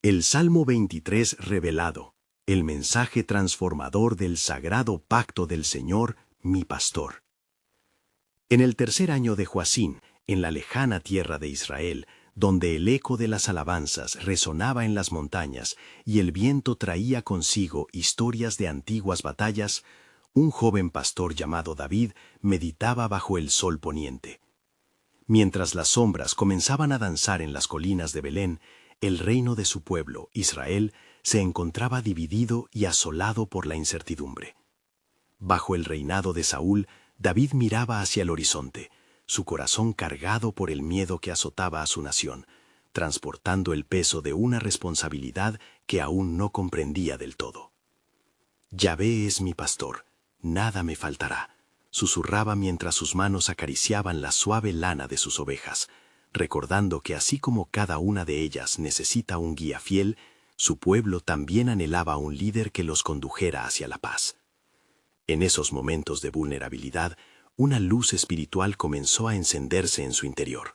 El Salmo 23 revelado, el mensaje transformador del sagrado pacto del Señor, mi pastor. En el tercer año de Joacín, en la lejana tierra de Israel, donde el eco de las alabanzas resonaba en las montañas y el viento traía consigo historias de antiguas batallas, un joven pastor llamado David meditaba bajo el sol poniente. Mientras las sombras comenzaban a danzar en las colinas de Belén, el reino de su pueblo, Israel, se encontraba dividido y asolado por la incertidumbre. Bajo el reinado de Saúl, David miraba hacia el horizonte, su corazón cargado por el miedo que azotaba a su nación, transportando el peso de una responsabilidad que aún no comprendía del todo. Yahvé es mi pastor, nada me faltará, susurraba mientras sus manos acariciaban la suave lana de sus ovejas, recordando que así como cada una de ellas necesita un guía fiel, su pueblo también anhelaba un líder que los condujera hacia la paz. En esos momentos de vulnerabilidad, una luz espiritual comenzó a encenderse en su interior.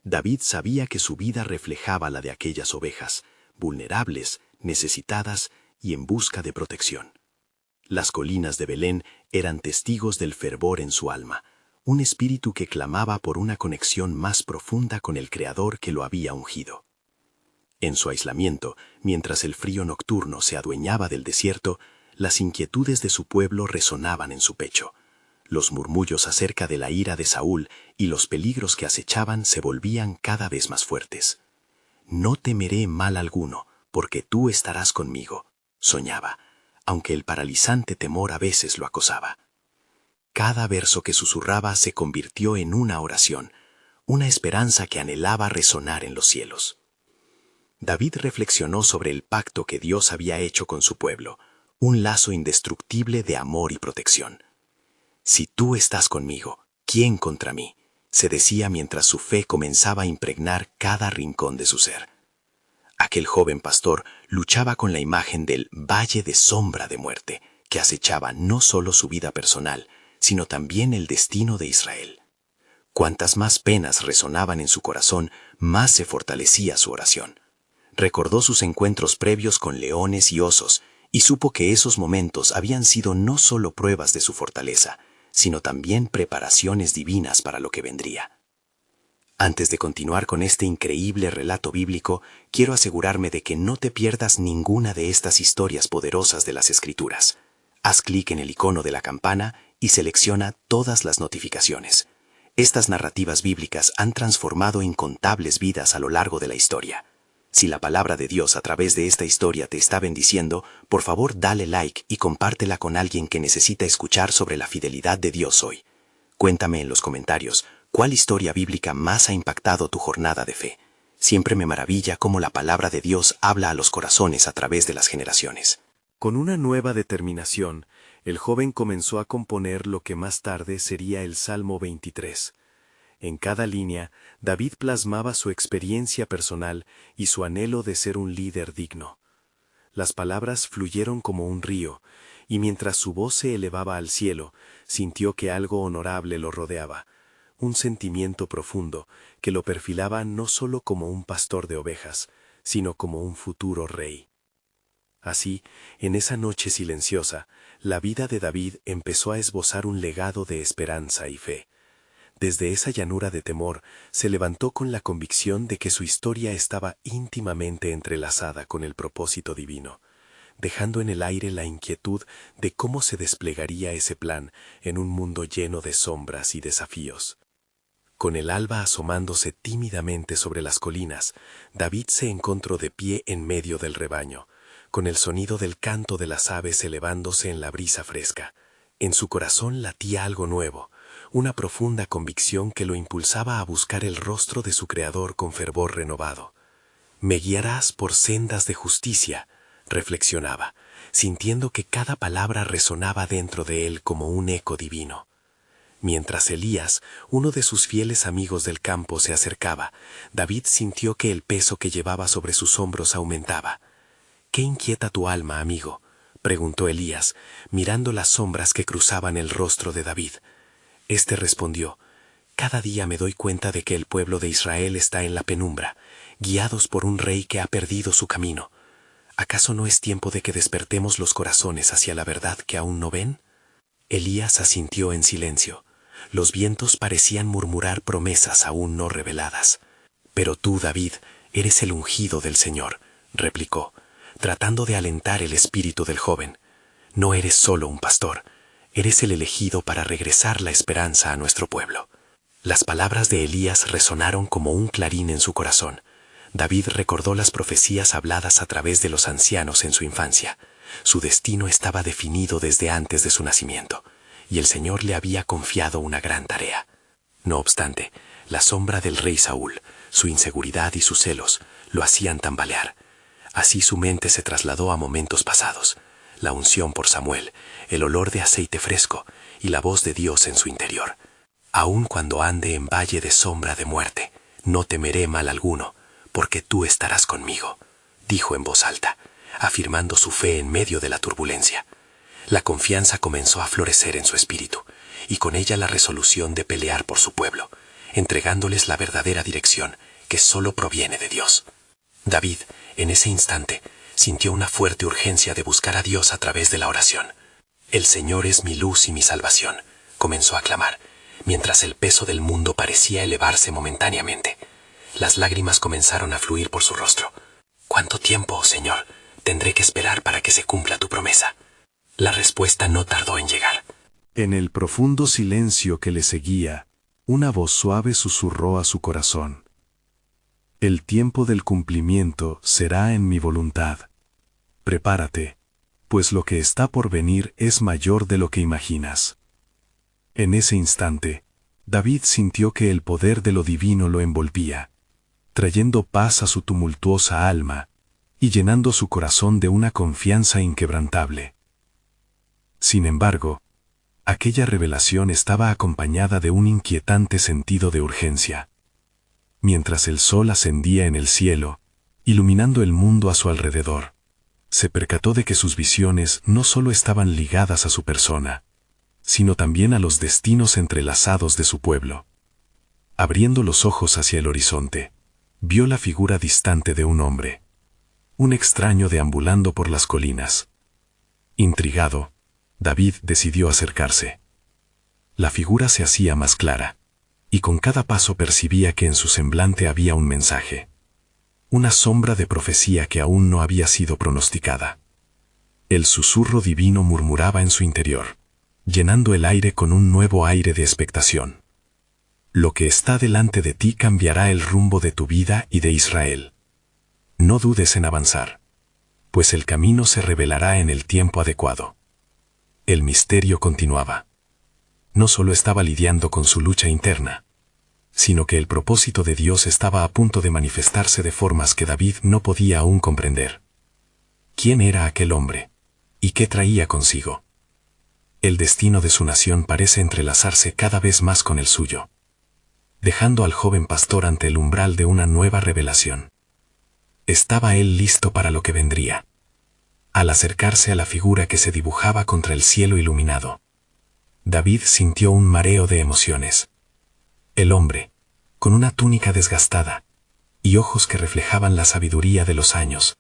David sabía que su vida reflejaba la de aquellas ovejas, vulnerables, necesitadas y en busca de protección. Las colinas de Belén eran testigos del fervor en su alma, un espíritu que clamaba por una conexión más profunda con el Creador que lo había ungido. En su aislamiento, mientras el frío nocturno se adueñaba del desierto, las inquietudes de su pueblo resonaban en su pecho. Los murmullos acerca de la ira de Saúl y los peligros que acechaban se volvían cada vez más fuertes. «No temeré mal alguno, porque tú estarás conmigo», soñaba, aunque el paralizante temor a veces lo acosaba. Cada verso que susurraba se convirtió en una oración, una esperanza que anhelaba resonar en los cielos. David reflexionó sobre el pacto que Dios había hecho con su pueblo, un lazo indestructible de amor y protección. «Si tú estás conmigo, ¿quién contra mí?», se decía mientras su fe comenzaba a impregnar cada rincón de su ser. Aquel joven pastor luchaba con la imagen del valle de sombra de muerte, que acechaba no solo su vida personal, sino también el destino de Israel. Cuantas más penas resonaban en su corazón, más se fortalecía su oración. Recordó sus encuentros previos con leones y osos, y supo que esos momentos habían sido no solo pruebas de su fortaleza, sino también preparaciones divinas para lo que vendría. Antes de continuar con este increíble relato bíblico, quiero asegurarme de que no te pierdas ninguna de estas historias poderosas de las Escrituras. Haz clic en el icono de la campana y selecciona todas las notificaciones. Estas narrativas bíblicas han transformado incontables vidas a lo largo de la historia. Si la palabra de Dios a través de esta historia te está bendiciendo, por favor dale like y compártela con alguien que necesita escuchar sobre la fidelidad de Dios hoy. Cuéntame en los comentarios, ¿cuál historia bíblica más ha impactado tu jornada de fe? Siempre me maravilla cómo la palabra de Dios habla a los corazones a través de las generaciones. Con una nueva determinación, el joven comenzó a componer lo que más tarde sería el Salmo 23. En cada línea, David plasmaba su experiencia personal y su anhelo de ser un líder digno. Las palabras fluyeron como un río, y mientras su voz se elevaba al cielo, sintió que algo honorable lo rodeaba, un sentimiento profundo que lo perfilaba no solo como un pastor de ovejas, sino como un futuro rey. Así, en esa noche silenciosa, la vida de David empezó a esbozar un legado de esperanza y fe. Desde esa llanura de temor, se levantó con la convicción de que su historia estaba íntimamente entrelazada con el propósito divino, dejando en el aire la inquietud de cómo se desplegaría ese plan en un mundo lleno de sombras y desafíos. Con el alba asomándose tímidamente sobre las colinas, David se encontró de pie en medio del rebaño, con el sonido del canto de las aves elevándose en la brisa fresca. En su corazón latía algo nuevo, una profunda convicción que lo impulsaba a buscar el rostro de su Creador con fervor renovado. «Me guiarás por sendas de justicia», reflexionaba, sintiendo que cada palabra resonaba dentro de él como un eco divino. Mientras Elías, uno de sus fieles amigos del campo, se acercaba, David sintió que el peso que llevaba sobre sus hombros aumentaba. «¿Qué inquieta tu alma, amigo?», preguntó Elías, mirando las sombras que cruzaban el rostro de David. Este respondió: «Cada día me doy cuenta de que el pueblo de Israel está en la penumbra. guiados por un rey que ha perdido su camino. ¿Acaso no es tiempo de que despertemos los corazones hacia la verdad que aún no ven? Elías asintió en silencio. Los vientos parecían murmurar promesas aún no reveladas. Pero tú, David, eres el ungido del Señor, replicó, tratando de alentar el espíritu del joven. No eres solo un pastor, eres el elegido para regresar la esperanza a nuestro pueblo. Las palabras de Elías resonaron como un clarín en su corazón. David recordó las profecías habladas a través de los ancianos en su infancia. Su destino estaba definido desde antes de su nacimiento, y el Señor le había confiado una gran tarea. No obstante, la sombra del rey Saúl, su inseguridad y sus celos, lo hacían tambalear. Así su mente se trasladó a momentos pasados, la unción por Samuel, el olor de aceite fresco y la voz de Dios en su interior. Aun cuando ande en valle de sombra de muerte, no temeré mal alguno, porque tú estarás conmigo, dijo en voz alta, afirmando su fe en medio de la turbulencia. La confianza comenzó a florecer en su espíritu, y con ella la resolución de pelear por su pueblo, entregándoles la verdadera dirección que solo proviene de Dios. David, en ese instante, sintió una fuerte urgencia de buscar a Dios a través de la oración. El Señor es mi luz y mi salvación, comenzó a clamar, mientras el peso del mundo parecía elevarse momentáneamente. Las lágrimas comenzaron a fluir por su rostro. ¿Cuánto tiempo, oh Señor, tendré que esperar para que se cumpla tu promesa? La respuesta no tardó en llegar. En el profundo silencio que le seguía, una voz suave susurró a su corazón. El tiempo del cumplimiento será en mi voluntad. Prepárate, pues lo que está por venir es mayor de lo que imaginas. En ese instante, David sintió que el poder de lo divino lo envolvía, trayendo paz a su tumultuosa alma y llenando su corazón de una confianza inquebrantable. Sin embargo, aquella revelación estaba acompañada de un inquietante sentido de urgencia. Mientras el sol ascendía en el cielo, iluminando el mundo a su alrededor, se percató de que sus visiones no solo estaban ligadas a su persona, sino también a los destinos entrelazados de su pueblo. Abriendo los ojos hacia el horizonte, vio la figura distante de un hombre, un extraño deambulando por las colinas. Intrigado, David decidió acercarse. La figura se hacía más clara, y con cada paso percibía que en su semblante había un mensaje, una sombra de profecía que aún no había sido pronosticada. El susurro divino murmuraba en su interior, llenando el aire con un nuevo aire de expectación. Lo que está delante de ti cambiará el rumbo de tu vida y de Israel. No dudes en avanzar, pues el camino se revelará en el tiempo adecuado. El misterio continuaba. No solo estaba lidiando con su lucha interna, sino que el propósito de Dios estaba a punto de manifestarse de formas que David no podía aún comprender. ¿Quién era aquel hombre? ¿Y qué traía consigo? El destino de su nación parece entrelazarse cada vez más con el suyo, dejando al joven pastor ante el umbral de una nueva revelación. Estaba él listo para lo que vendría. Al acercarse a la figura que se dibujaba contra el cielo iluminado, David sintió un mareo de emociones. El hombre, con una túnica desgastada y ojos que reflejaban la sabiduría de los años,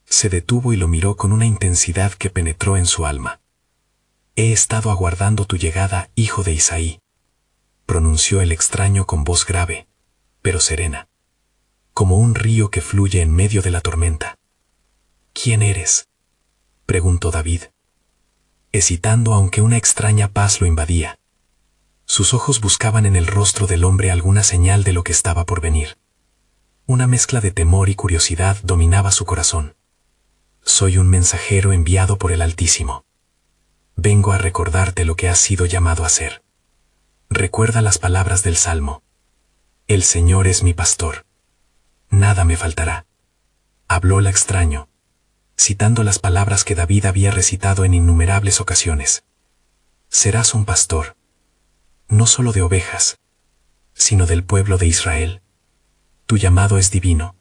se detuvo y lo miró con una intensidad que penetró en su alma. «He estado aguardando tu llegada, hijo de Isaí», pronunció el extraño con voz grave, pero serena, como un río que fluye en medio de la tormenta. «¿Quién eres?», preguntó David, hesitando aunque una extraña paz lo invadía. Sus ojos buscaban en el rostro del hombre alguna señal de lo que estaba por venir. Una mezcla de temor y curiosidad dominaba su corazón. «Soy un mensajero enviado por el Altísimo. Vengo a recordarte lo que has sido llamado a ser. Recuerda las palabras del Salmo. El Señor es mi pastor. Nada me faltará», habló el extraño, citando las palabras que David había recitado en innumerables ocasiones. «Serás un pastor, no solo de ovejas, sino del pueblo de Israel. Tu llamado es divino,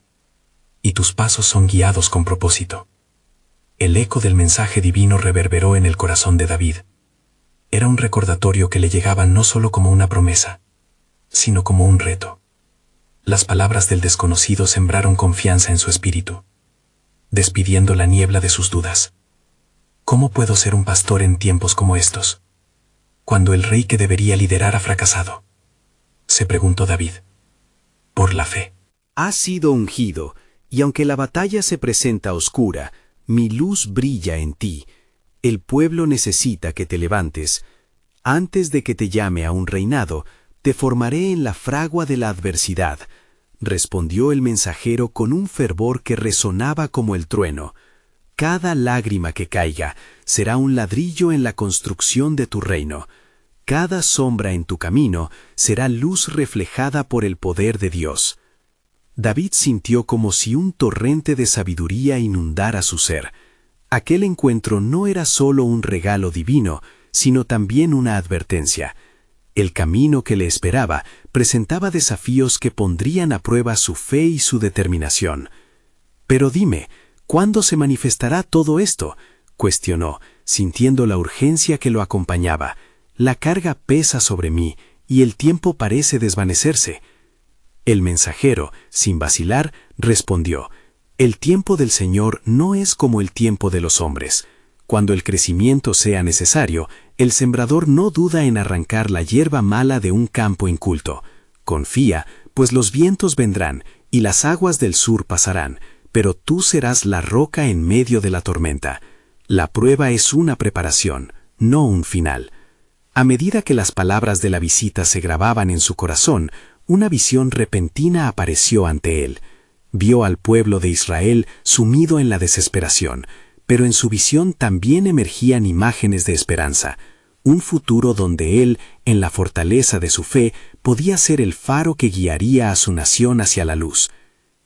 y tus pasos son guiados con propósito». El eco del mensaje divino reverberó en el corazón de David. Era un recordatorio que le llegaba no solo como una promesa, sino como un reto. Las palabras del desconocido sembraron confianza en su espíritu, despidiendo la niebla de sus dudas. ¿Cómo puedo ser un pastor en tiempos como estos, cuando el rey que debería liderar ha fracasado? Se preguntó David. Por la fe. Has sido ungido, y aunque la batalla se presenta oscura, mi luz brilla en ti. El pueblo necesita que te levantes. Antes de que te llame a un reinado, te formaré en la fragua de la adversidad, respondió el mensajero con un fervor que resonaba como el trueno. Cada lágrima que caiga será un ladrillo en la construcción de tu reino. Cada sombra en tu camino será luz reflejada por el poder de Dios. David sintió como si un torrente de sabiduría inundara su ser. Aquel encuentro no era solo un regalo divino, sino también una advertencia. El camino que le esperaba presentaba desafíos que pondrían a prueba su fe y su determinación. Pero dime, ¿cuándo se manifestará todo esto?, cuestionó, sintiendo la urgencia que lo acompañaba. La carga pesa sobre mí, y el tiempo parece desvanecerse. El mensajero, sin vacilar, respondió: El tiempo del Señor no es como el tiempo de los hombres. Cuando el crecimiento sea necesario, el sembrador no duda en arrancar la hierba mala de un campo inculto. Confía, pues los vientos vendrán, y las aguas del sur pasarán, pero tú serás la roca en medio de la tormenta. La prueba es una preparación, no un final. A medida que las palabras de la visita se grababan en su corazón, una visión repentina apareció ante él. Vio al pueblo de Israel sumido en la desesperación, pero en su visión también emergían imágenes de esperanza, un futuro donde él, en la fortaleza de su fe, podía ser el faro que guiaría a su nación hacia la luz.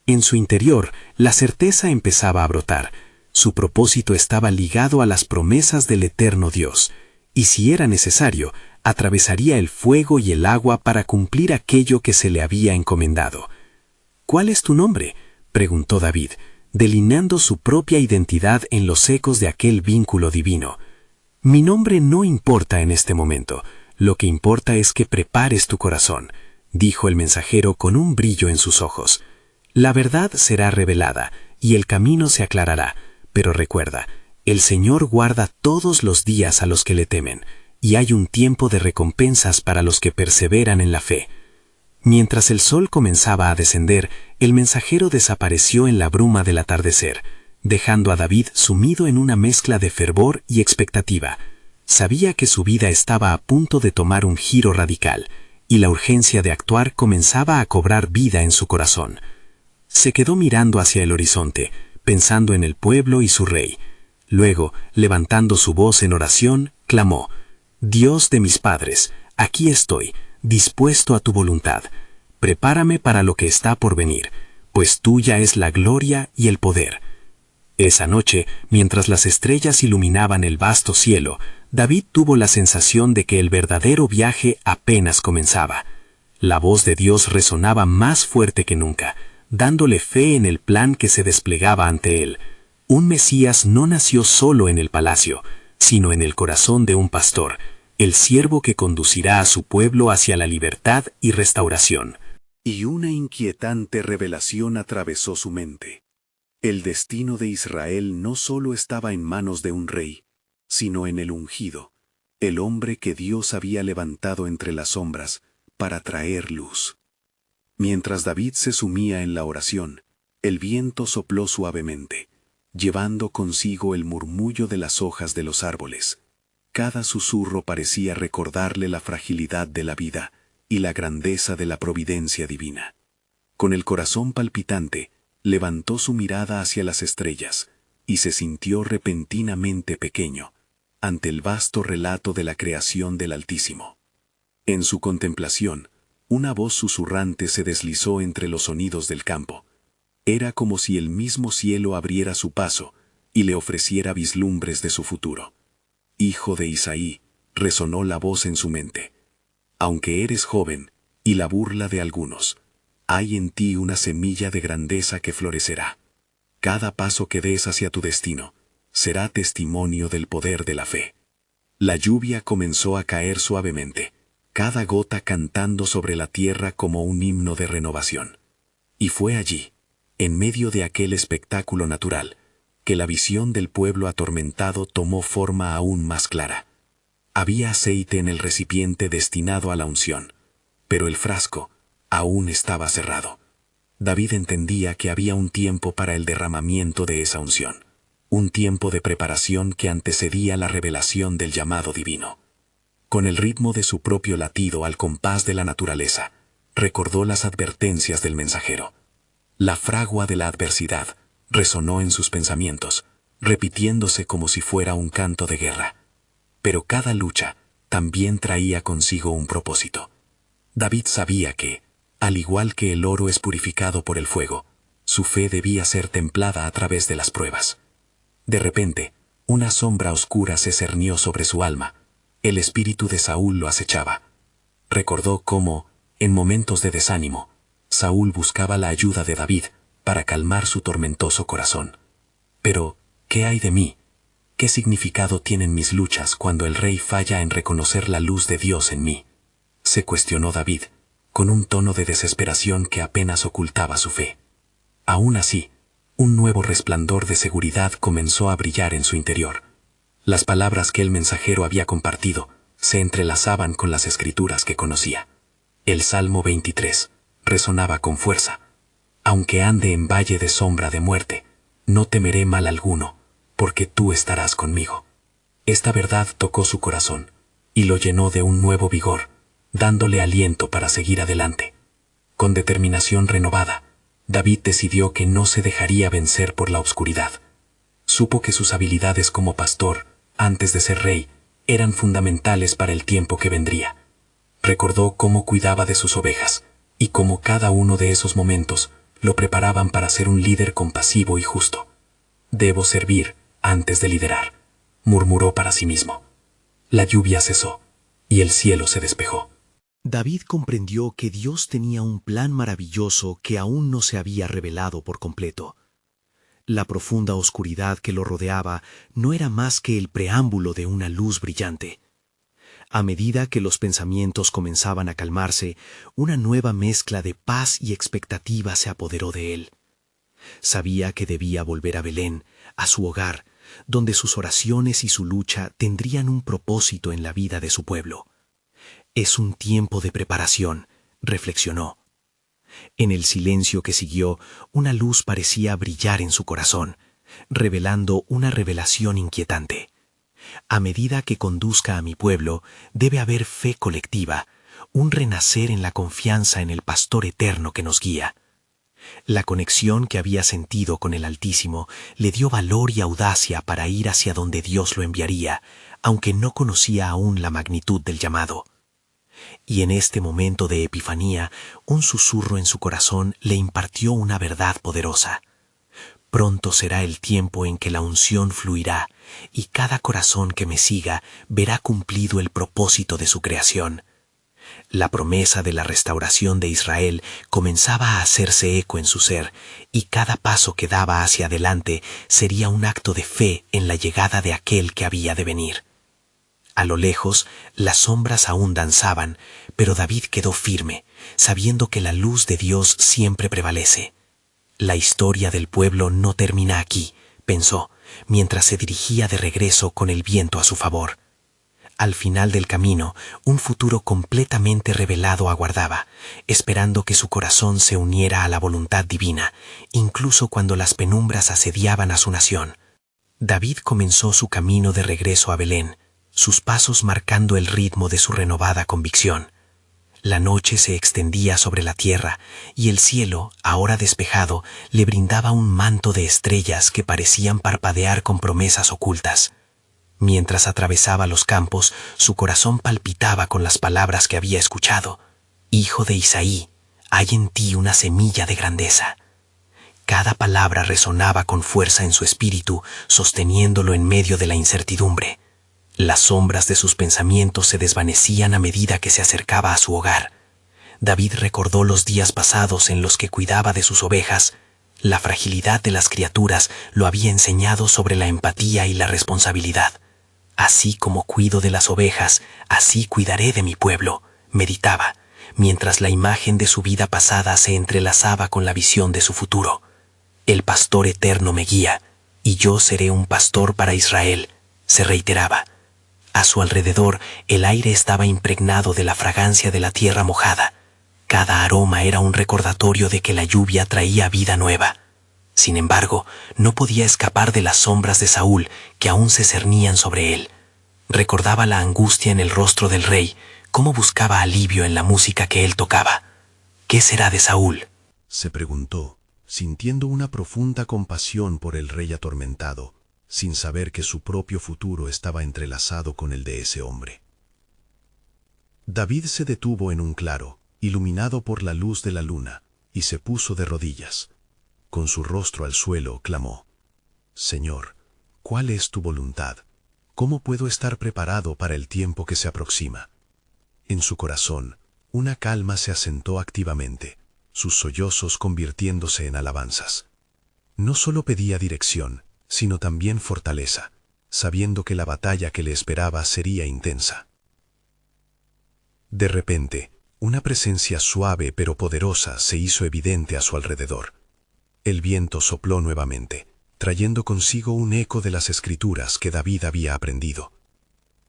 En su interior, la certeza empezaba a brotar. Su propósito estaba ligado a las promesas del eterno Dios, y si era necesario, atravesaría el fuego y el agua para cumplir aquello que se le había encomendado. ¿Cuál es tu nombre?, preguntó David, delineando su propia identidad en los ecos de aquel vínculo divino. Mi nombre no importa en este momento, lo que importa es que prepares tu corazón, dijo el mensajero con un brillo en sus ojos. La verdad será revelada, y el camino se aclarará, pero recuerda, el Señor guarda todos los días a los que le temen, y hay un tiempo de recompensas para los que perseveran en la fe. Mientras el sol comenzaba a descender, el mensajero desapareció en la bruma del atardecer, dejando a David sumido en una mezcla de fervor y expectativa. Sabía que su vida estaba a punto de tomar un giro radical, y la urgencia de actuar comenzaba a cobrar vida en su corazón. Se quedó mirando hacia el horizonte, pensando en el pueblo y su rey. Luego, levantando su voz en oración, clamó: Dios de mis padres, aquí estoy, dispuesto a tu voluntad. Prepárame para lo que está por venir, pues tuya es la gloria y el poder. Esa noche, mientras las estrellas iluminaban el vasto cielo, David tuvo la sensación de que el verdadero viaje apenas comenzaba. La voz de Dios resonaba más fuerte que nunca, dándole fe en el plan que se desplegaba ante él. Un Mesías no nació solo en el palacio, sino en el corazón de un pastor, el siervo que conducirá a su pueblo hacia la libertad y restauración. Y una inquietante revelación atravesó su mente. El destino de Israel no solo estaba en manos de un rey, sino en el ungido, el hombre que Dios había levantado entre las sombras para traer luz. Mientras David se sumía en la oración, el viento sopló suavemente, llevando consigo el murmullo de las hojas de los árboles. Cada susurro parecía recordarle la fragilidad de la vida y la grandeza de la providencia divina. Con el corazón palpitante, levantó su mirada hacia las estrellas y se sintió repentinamente pequeño ante el vasto relato de la creación del Altísimo. En su contemplación, una voz susurrante se deslizó entre los sonidos del campo. Era como si el mismo cielo abriera su paso y le ofreciera vislumbres de su futuro. Hijo de Isaí, resonó la voz en su mente. Aunque eres joven y la burla de algunos, hay en ti una semilla de grandeza que florecerá. Cada paso que des hacia tu destino será testimonio del poder de la fe. La lluvia comenzó a caer suavemente, cada gota cantando sobre la tierra como un himno de renovación. Y fue allí, en medio de aquel espectáculo natural, que la visión del pueblo atormentado tomó forma aún más clara. Había aceite en el recipiente destinado a la unción, pero el frasco aún estaba cerrado. David entendía que había un tiempo para el derramamiento de esa unción, un tiempo de preparación que antecedía la revelación del llamado divino. Con el ritmo de su propio latido al compás de la naturaleza, recordó las advertencias del mensajero. La fragua de la adversidad resonó en sus pensamientos, repitiéndose como si fuera un canto de guerra. Pero cada lucha también traía consigo un propósito. David sabía que, al igual que el oro es purificado por el fuego, su fe debía ser templada a través de las pruebas. De repente, una sombra oscura se cernió sobre su alma. El espíritu de Saúl lo acechaba. Recordó cómo, en momentos de desánimo, Saúl buscaba la ayuda de David para calmar su tormentoso corazón. Pero, ¿qué hay de mí? ¿Qué significado tienen mis luchas cuando el rey falla en reconocer la luz de Dios en mí? Se cuestionó David, con un tono de desesperación que apenas ocultaba su fe. Aún así, un nuevo resplandor de seguridad comenzó a brillar en su interior. Las palabras que el mensajero había compartido se entrelazaban con las escrituras que conocía. El Salmo 23 resonaba con fuerza. Aunque ande en valle de sombra de muerte, no temeré mal alguno, porque tú estarás conmigo. Esta verdad tocó su corazón y lo llenó de un nuevo vigor, dándole aliento para seguir adelante. Con determinación renovada, David decidió que no se dejaría vencer por la oscuridad. Supo que sus habilidades como pastor, antes de ser rey, eran fundamentales para el tiempo que vendría. Recordó cómo cuidaba de sus ovejas, y cómo cada uno de esos momentos lo preparaban para ser un líder compasivo y justo. Debo servir antes de liderar, murmuró para sí mismo. La lluvia cesó, y el cielo se despejó. David comprendió que Dios tenía un plan maravilloso que aún no se había revelado por completo. La profunda oscuridad que lo rodeaba no era más que el preámbulo de una luz brillante. A medida que los pensamientos comenzaban a calmarse, una nueva mezcla de paz y expectativa se apoderó de él. Sabía que debía volver a Belén, a su hogar, donde sus oraciones y su lucha tendrían un propósito en la vida de su pueblo. Es un tiempo de preparación, reflexionó. En el silencio que siguió, una luz parecía brillar en su corazón, revelando una revelación inquietante. A medida que conduzca a mi pueblo, debe haber fe colectiva, un renacer en la confianza en el pastor eterno que nos guía. La conexión que había sentido con el Altísimo le dio valor y audacia para ir hacia donde Dios lo enviaría, aunque no conocía aún la magnitud del llamado. Y en este momento de epifanía, un susurro en su corazón le impartió una verdad poderosa. Pronto será el tiempo en que la unción fluirá, y cada corazón que me siga verá cumplido el propósito de su creación. La promesa de la restauración de Israel comenzaba a hacerse eco en su ser, y cada paso que daba hacia adelante sería un acto de fe en la llegada de aquel que había de venir. A lo lejos, las sombras aún danzaban, pero David quedó firme, sabiendo que la luz de Dios siempre prevalece. La historia del pueblo no termina aquí, pensó, mientras se dirigía de regreso con el viento a su favor. Al final del camino, un futuro completamente revelado aguardaba, esperando que su corazón se uniera a la voluntad divina, incluso cuando las penumbras asediaban a su nación. David comenzó su camino de regreso a Belén, sus pasos marcando el ritmo de su renovada convicción. La noche se extendía sobre la tierra, y el cielo, ahora despejado, le brindaba un manto de estrellas que parecían parpadear con promesas ocultas. Mientras atravesaba los campos, su corazón palpitaba con las palabras que había escuchado. Hijo de Isaí, hay en ti una semilla de grandeza. Cada palabra resonaba con fuerza en su espíritu, sosteniéndolo en medio de la incertidumbre. Las sombras de sus pensamientos se desvanecían a medida que se acercaba a su hogar. David recordó los días pasados en los que cuidaba de sus ovejas. La fragilidad de las criaturas lo había enseñado sobre la empatía y la responsabilidad. Así como cuido de las ovejas, así cuidaré de mi pueblo, meditaba, mientras la imagen de su vida pasada se entrelazaba con la visión de su futuro. El pastor eterno me guía, y yo seré un pastor para Israel, se reiteraba. A su alrededor el aire estaba impregnado de la fragancia de la tierra mojada. Cada aroma era un recordatorio de que la lluvia traía vida nueva. Sin embargo, no podía escapar de las sombras de Saúl que aún se cernían sobre él. Recordaba la angustia en el rostro del rey, cómo buscaba alivio en la música que él tocaba. ¿Qué será de Saúl?, se preguntó, sintiendo una profunda compasión por el rey atormentado, sin saber que su propio futuro estaba entrelazado con el de ese hombre. David se detuvo en un claro, iluminado por la luz de la luna, y se puso de rodillas. Con su rostro al suelo, clamó: «Señor, ¿cuál es tu voluntad? ¿Cómo puedo estar preparado para el tiempo que se aproxima?». En su corazón, una calma se asentó activamente, sus sollozos convirtiéndose en alabanzas. No solo pedía dirección, sino también fortaleza, sabiendo que la batalla que le esperaba sería intensa. De repente, una presencia suave pero poderosa se hizo evidente a su alrededor. El viento sopló nuevamente, trayendo consigo un eco de las escrituras que David había aprendido.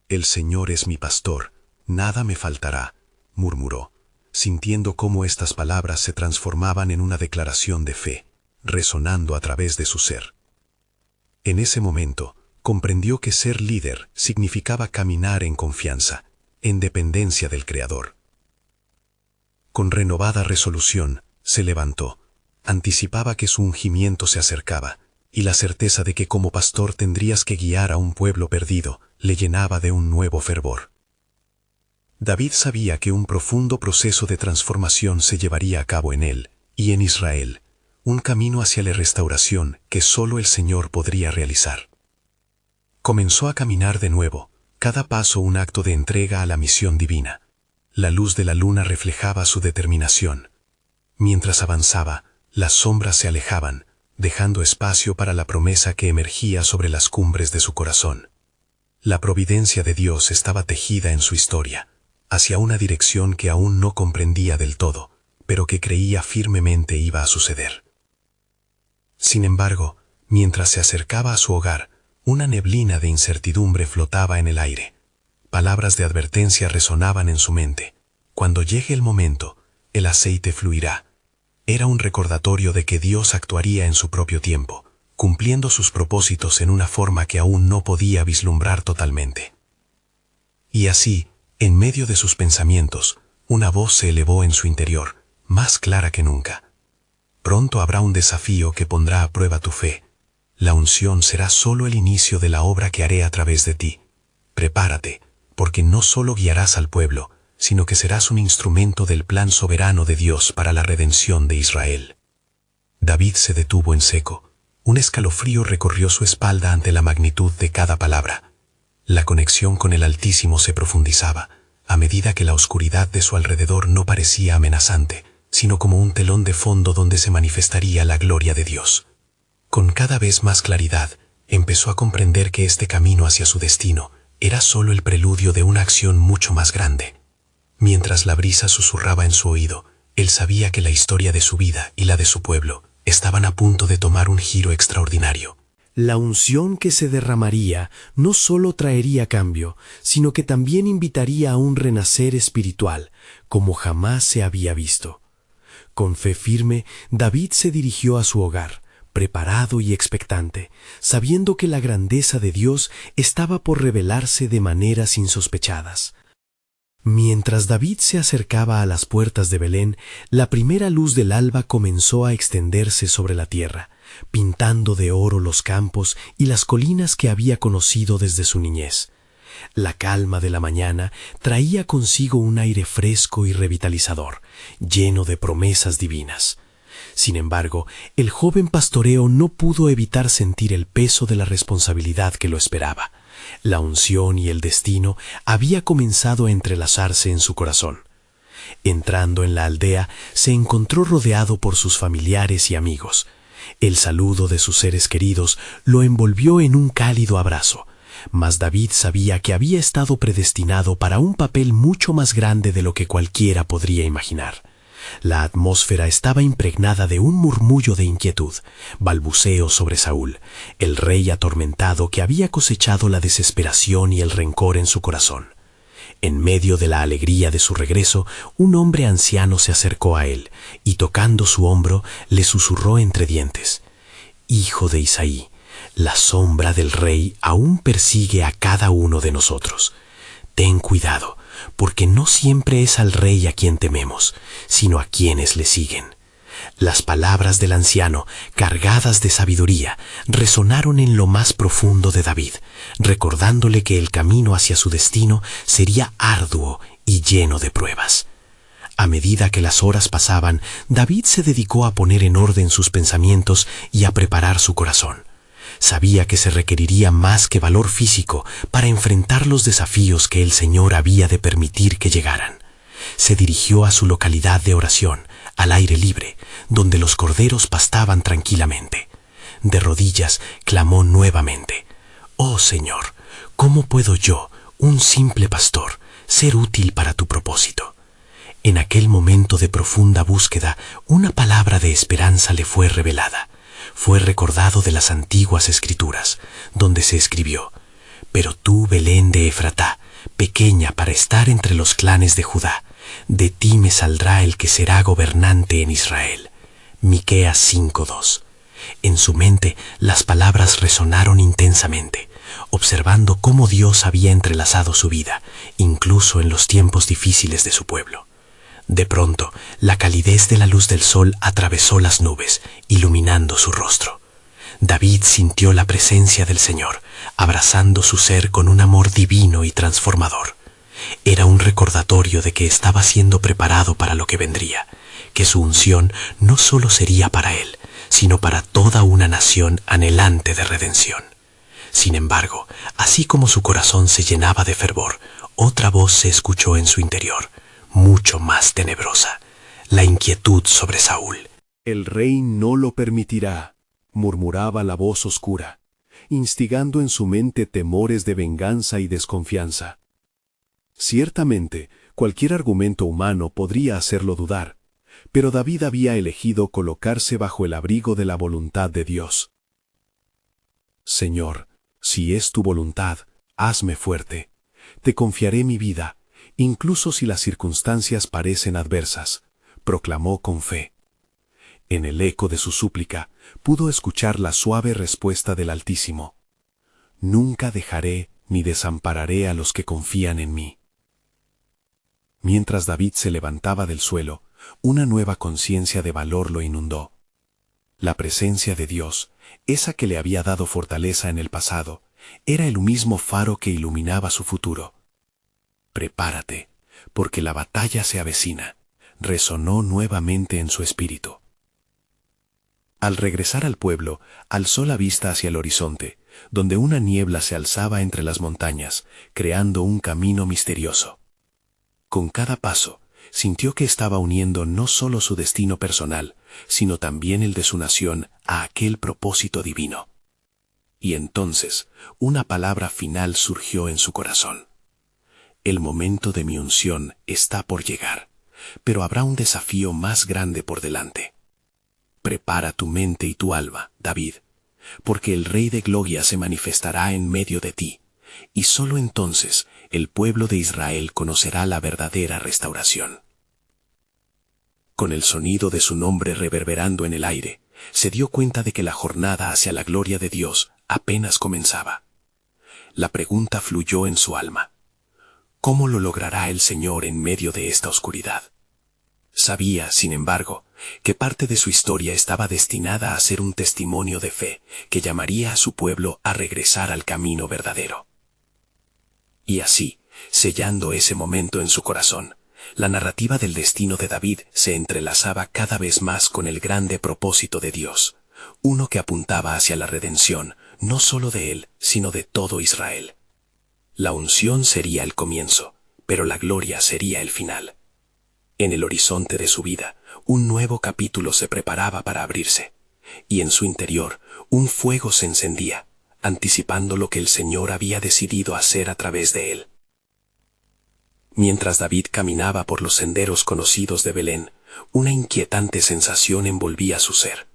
«El Señor es mi pastor, nada me faltará», murmuró, sintiendo cómo estas palabras se transformaban en una declaración de fe, resonando a través de su ser. En ese momento, comprendió que ser líder significaba caminar en confianza, en dependencia del Creador. Con renovada resolución, se levantó. Anticipaba que su ungimiento se acercaba, y la certeza de que como pastor tendrías que guiar a un pueblo perdido le llenaba de un nuevo fervor. David sabía que un profundo proceso de transformación se llevaría a cabo en él y en Israel, un camino hacia la restauración que solo el Señor podría realizar. Comenzó a caminar de nuevo, cada paso un acto de entrega a la misión divina. La luz de la luna reflejaba su determinación. Mientras avanzaba, las sombras se alejaban, dejando espacio para la promesa que emergía sobre las cumbres de su corazón. La providencia de Dios estaba tejida en su historia, hacia una dirección que aún no comprendía del todo, pero que creía firmemente iba a suceder. Sin embargo, mientras se acercaba a su hogar, una neblina de incertidumbre flotaba en el aire. Palabras de advertencia resonaban en su mente. Cuando llegue el momento, el aceite fluirá. Era un recordatorio de que Dios actuaría en su propio tiempo, cumpliendo sus propósitos en una forma que aún no podía vislumbrar totalmente. Y así, en medio de sus pensamientos, una voz se elevó en su interior, más clara que nunca. Pronto habrá un desafío que pondrá a prueba tu fe. La unción será solo el inicio de la obra que haré a través de ti. Prepárate, porque no solo guiarás al pueblo, sino que serás un instrumento del plan soberano de Dios para la redención de Israel. David se detuvo en seco. Un escalofrío recorrió su espalda ante la magnitud de cada palabra. La conexión con el Altísimo se profundizaba, a medida que la oscuridad de su alrededor no parecía amenazante, sino como un telón de fondo donde se manifestaría la gloria de Dios. Con cada vez más claridad, empezó a comprender que este camino hacia su destino era solo el preludio de una acción mucho más grande. Mientras la brisa susurraba en su oído, él sabía que la historia de su vida y la de su pueblo estaban a punto de tomar un giro extraordinario. La unción que se derramaría no solo traería cambio, sino que también invitaría a un renacer espiritual, como jamás se había visto. Con fe firme, David se dirigió a su hogar, preparado y expectante, sabiendo que la grandeza de Dios estaba por revelarse de maneras insospechadas. Mientras David se acercaba a las puertas de Belén, la primera luz del alba comenzó a extenderse sobre la tierra, pintando de oro los campos y las colinas que había conocido desde su niñez. La calma de la mañana traía consigo un aire fresco y revitalizador, lleno de promesas divinas. Sin embargo, el joven pastoreo no pudo evitar sentir el peso de la responsabilidad que lo esperaba. La unción y el destino había comenzado a entrelazarse en su corazón. Entrando en la aldea, se encontró rodeado por sus familiares y amigos. El saludo de sus seres queridos lo envolvió en un cálido abrazo, mas David sabía que había estado predestinado para un papel mucho más grande de lo que cualquiera podría imaginar. La atmósfera estaba impregnada de un murmullo de inquietud, balbuceo sobre Saúl, el rey atormentado que había cosechado la desesperación y el rencor en su corazón. En medio de la alegría de su regreso, un hombre anciano se acercó a él y tocando su hombro le susurró entre dientes: «Hijo de Isaí, la sombra del rey aún persigue a cada uno de nosotros. Ten cuidado, porque no siempre es al rey a quien tememos, sino a quienes le siguen». Las palabras del anciano, cargadas de sabiduría, resonaron en lo más profundo de David, recordándole que el camino hacia su destino sería arduo y lleno de pruebas. A medida que las horas pasaban, David se dedicó a poner en orden sus pensamientos y a preparar su corazón. Sabía que se requeriría más que valor físico para enfrentar los desafíos que el Señor había de permitir que llegaran. Se dirigió a su localidad de oración, al aire libre, donde los corderos pastaban tranquilamente. De rodillas clamó nuevamente: «Oh Señor, ¿cómo puedo yo, un simple pastor, ser útil para tu propósito?». En aquel momento de profunda búsqueda, una palabra de esperanza le fue revelada. Fue recordado de las antiguas escrituras, donde se escribió: «Pero tú, Belén de Efratá, pequeña para estar entre los clanes de Judá, de ti me saldrá el que será gobernante en Israel». Miqueas 5:2. En su mente las palabras resonaron intensamente, observando cómo Dios había entrelazado su vida, incluso en los tiempos difíciles de su pueblo. De pronto, la calidez de la luz del sol atravesó las nubes, iluminando su rostro. David sintió la presencia del Señor, abrazando su ser con un amor divino y transformador. Era un recordatorio de que estaba siendo preparado para lo que vendría, que su unción no solo sería para él, sino para toda una nación anhelante de redención. Sin embargo, así como su corazón se llenaba de fervor, otra voz se escuchó en su interior, mucho más tenebrosa: la inquietud sobre Saúl. «El rey no lo permitirá», murmuraba la voz oscura, instigando en su mente temores de venganza y desconfianza. Ciertamente, cualquier argumento humano podría hacerlo dudar, pero David había elegido colocarse bajo el abrigo de la voluntad de Dios. «Señor, si es tu voluntad, hazme fuerte. Te confiaré mi vida, incluso si las circunstancias parecen adversas», proclamó con fe. En el eco de su súplica pudo escuchar la suave respuesta del Altísimo: «Nunca dejaré ni desampararé a los que confían en mí». Mientras David se levantaba del suelo, una nueva conciencia de valor lo inundó. La presencia de Dios, esa que le había dado fortaleza en el pasado, era el mismo faro que iluminaba su futuro. «Prepárate, porque la batalla se avecina», resonó nuevamente en su espíritu. Al regresar al pueblo, alzó la vista hacia el horizonte, donde una niebla se alzaba entre las montañas, creando un camino misterioso. Con cada paso, sintió que estaba uniendo no solo su destino personal, sino también el de su nación a aquel propósito divino. Y entonces, una palabra final surgió en su corazón: «El momento de mi unción está por llegar, pero habrá un desafío más grande por delante. Prepara tu mente y tu alma, David, porque el Rey de Gloria se manifestará en medio de ti, y solo entonces el pueblo de Israel conocerá la verdadera restauración». Con el sonido de su nombre reverberando en el aire, se dio cuenta de que la jornada hacia la gloria de Dios apenas comenzaba. La pregunta fluyó en su alma: ¿cómo lo logrará el Señor en medio de esta oscuridad? Sabía, sin embargo, que parte de su historia estaba destinada a ser un testimonio de fe que llamaría a su pueblo a regresar al camino verdadero. Y así, sellando ese momento en su corazón, la narrativa del destino de David se entrelazaba cada vez más con el grande propósito de Dios, uno que apuntaba hacia la redención, no solo de él, sino de todo Israel. La unción sería el comienzo, pero la gloria sería el final. En el horizonte de su vida, un nuevo capítulo se preparaba para abrirse, y en su interior un fuego se encendía, anticipando lo que el Señor había decidido hacer a través de él. Mientras David caminaba por los senderos conocidos de Belén, una inquietante sensación envolvía su ser.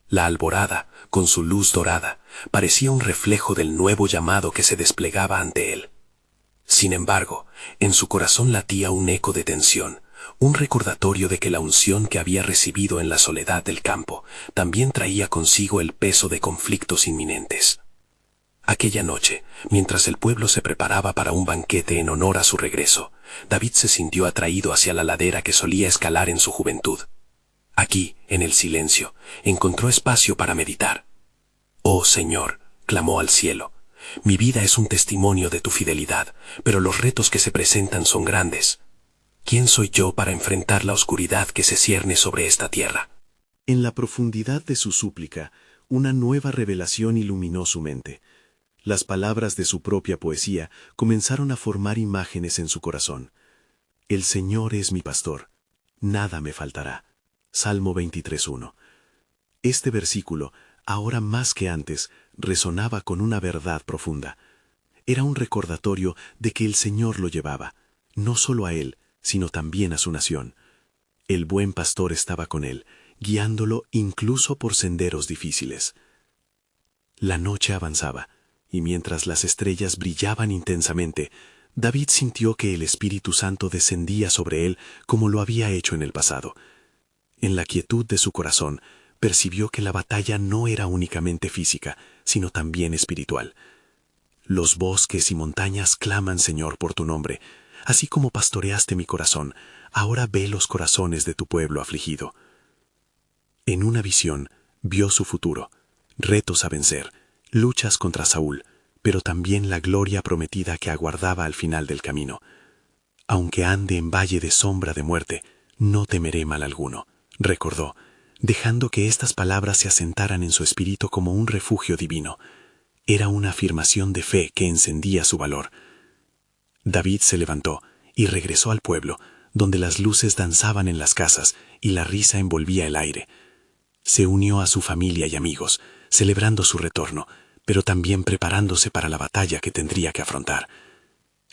La alborada, con su luz dorada, parecía un reflejo del nuevo llamado que se desplegaba ante él. Sin embargo, en su corazón latía un eco de tensión, un recordatorio de que la unción que había recibido en la soledad del campo también traía consigo el peso de conflictos inminentes. Aquella noche, mientras el pueblo se preparaba para un banquete en honor a su regreso, David se sintió atraído hacia la ladera que solía escalar en su juventud. Aquí, en el silencio, encontró espacio para meditar. «Oh Señor», clamó al cielo, «mi vida es un testimonio de tu fidelidad, pero los retos que se presentan son grandes. ¿Quién soy yo para enfrentar la oscuridad que se cierne sobre esta tierra?» En la profundidad de su súplica, una nueva revelación iluminó su mente. Las palabras de su propia poesía comenzaron a formar imágenes en su corazón. «El Señor es mi pastor, nada me faltará». Salmo 23:1. Este versículo, ahora más que antes, resonaba con una verdad profunda. Era un recordatorio de que el Señor lo llevaba, no solo a él, sino también a su nación. El buen pastor estaba con él, guiándolo incluso por senderos difíciles. La noche avanzaba, y mientras las estrellas brillaban intensamente, David sintió que el Espíritu Santo descendía sobre él como lo había hecho en el pasado. En la quietud de su corazón, percibió que la batalla no era únicamente física, sino también espiritual. Los bosques y montañas claman, Señor, por tu nombre. Así como pastoreaste mi corazón, ahora ve los corazones de tu pueblo afligido. En una visión, vio su futuro, retos a vencer, luchas contra Saúl, pero también la gloria prometida que aguardaba al final del camino. Aunque ande en valle de sombra de muerte, no temeré mal alguno, recordó, dejando que estas palabras se asentaran en su espíritu como un refugio divino. Era una afirmación de fe que encendía su valor. David se levantó y regresó al pueblo, donde las luces danzaban en las casas y la risa envolvía el aire. Se unió a su familia y amigos, celebrando su retorno, pero también preparándose para la batalla que tendría que afrontar.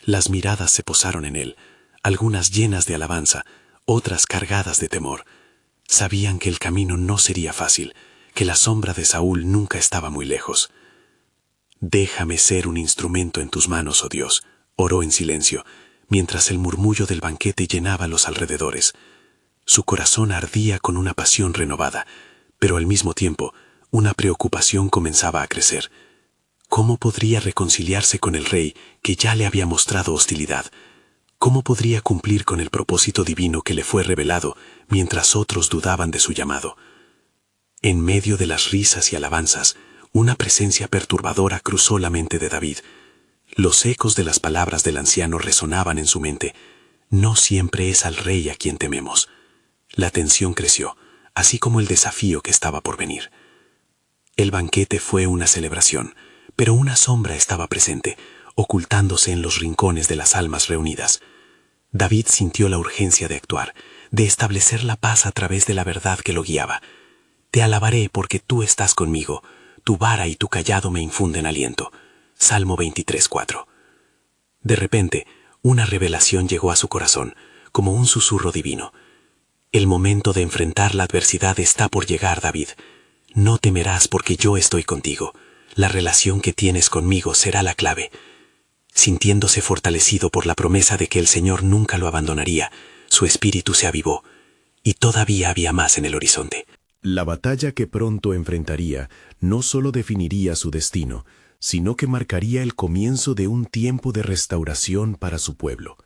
Las miradas se posaron en él, algunas llenas de alabanza, otras cargadas de temor. Sabían que el camino no sería fácil, que la sombra de Saúl nunca estaba muy lejos. «Déjame ser un instrumento en tus manos, oh Dios», oró en silencio, mientras el murmullo del banquete llenaba los alrededores. Su corazón ardía con una pasión renovada, pero al mismo tiempo, una preocupación comenzaba a crecer. ¿Cómo podría reconciliarse con el rey que ya le había mostrado hostilidad? ¿Cómo podría cumplir con el propósito divino que le fue revelado mientras otros dudaban de su llamado? En medio de las risas y alabanzas, una presencia perturbadora cruzó la mente de David. Los ecos de las palabras del anciano resonaban en su mente. No siempre es al rey a quien tememos. La tensión creció, así como el desafío que estaba por venir. El banquete fue una celebración, pero una sombra estaba presente, ocultándose en los rincones de las almas reunidas. David sintió la urgencia de actuar, de establecer la paz a través de la verdad que lo guiaba. «Te alabaré porque tú estás conmigo, tu vara y tu cayado me infunden aliento». Salmo 23:4. De repente, una revelación llegó a su corazón, como un susurro divino. «El momento de enfrentar la adversidad está por llegar, David. No temerás porque yo estoy contigo. La relación que tienes conmigo será la clave». Sintiéndose fortalecido por la promesa de que el Señor nunca lo abandonaría, su espíritu se avivó, y todavía había más en el horizonte. La batalla que pronto enfrentaría no solo definiría su destino, sino que marcaría el comienzo de un tiempo de restauración para su pueblo.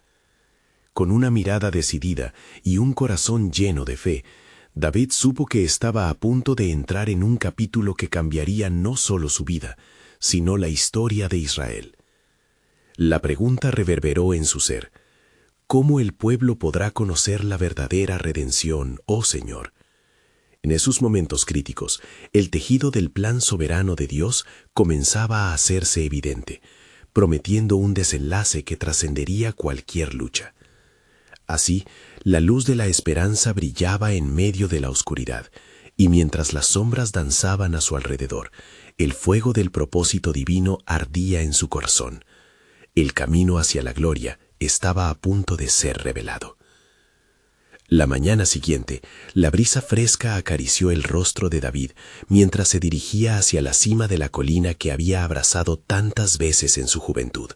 Con una mirada decidida y un corazón lleno de fe, David supo que estaba a punto de entrar en un capítulo que cambiaría no solo su vida, sino la historia de Israel. La pregunta reverberó en su ser: ¿cómo el pueblo podrá conocer la verdadera redención, oh Señor? En esos momentos críticos, el tejido del plan soberano de Dios comenzaba a hacerse evidente, prometiendo un desenlace que trascendería cualquier lucha. Así, la luz de la esperanza brillaba en medio de la oscuridad, y mientras las sombras danzaban a su alrededor, el fuego del propósito divino ardía en su corazón. El camino hacia la gloria estaba a punto de ser revelado. La mañana siguiente, la brisa fresca acarició el rostro de David mientras se dirigía hacia la cima de la colina que había abrazado tantas veces en su juventud.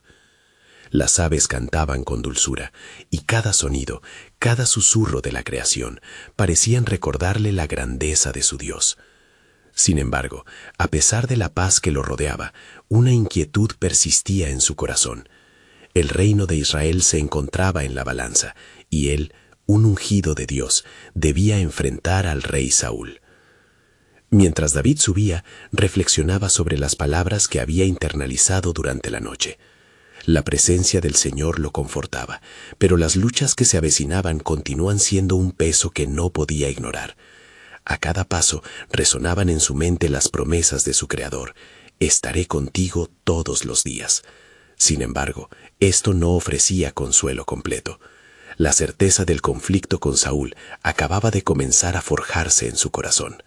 Las aves cantaban con dulzura, y cada sonido, cada susurro de la creación, parecían recordarle la grandeza de su Dios. Sin embargo, a pesar de la paz que lo rodeaba, una inquietud persistía en su corazón. El reino de Israel se encontraba en la balanza, y él, un ungido de Dios, debía enfrentar al rey Saúl. Mientras David subía, reflexionaba sobre las palabras que había internalizado durante la noche. La presencia del Señor lo confortaba, pero las luchas que se avecinaban continúan siendo un peso que no podía ignorar. A cada paso resonaban en su mente las promesas de su Creador: estaré contigo todos los días. Sin embargo, esto no ofrecía consuelo completo. La certeza del conflicto con Saúl acababa de comenzar a forjarse en su corazón.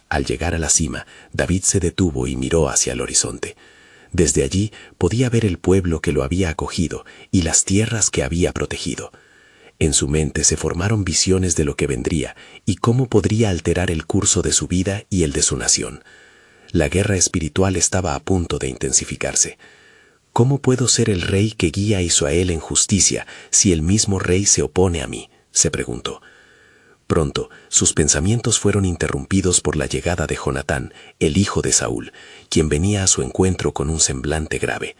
Al llegar a la cima, David se detuvo y miró hacia el horizonte. Desde allí podía ver el pueblo que lo había acogido y las tierras que había protegido. En su mente se formaron visiones de lo que vendría y cómo podría alterar el curso de su vida y el de su nación. La guerra espiritual estaba a punto de intensificarse. ¿Cómo puedo ser el rey que guía a Israel en justicia si el mismo rey se opone a mí?, se preguntó. Pronto, sus pensamientos fueron interrumpidos por la llegada de Jonatán, el hijo de Saúl, quien venía a su encuentro con un semblante grave.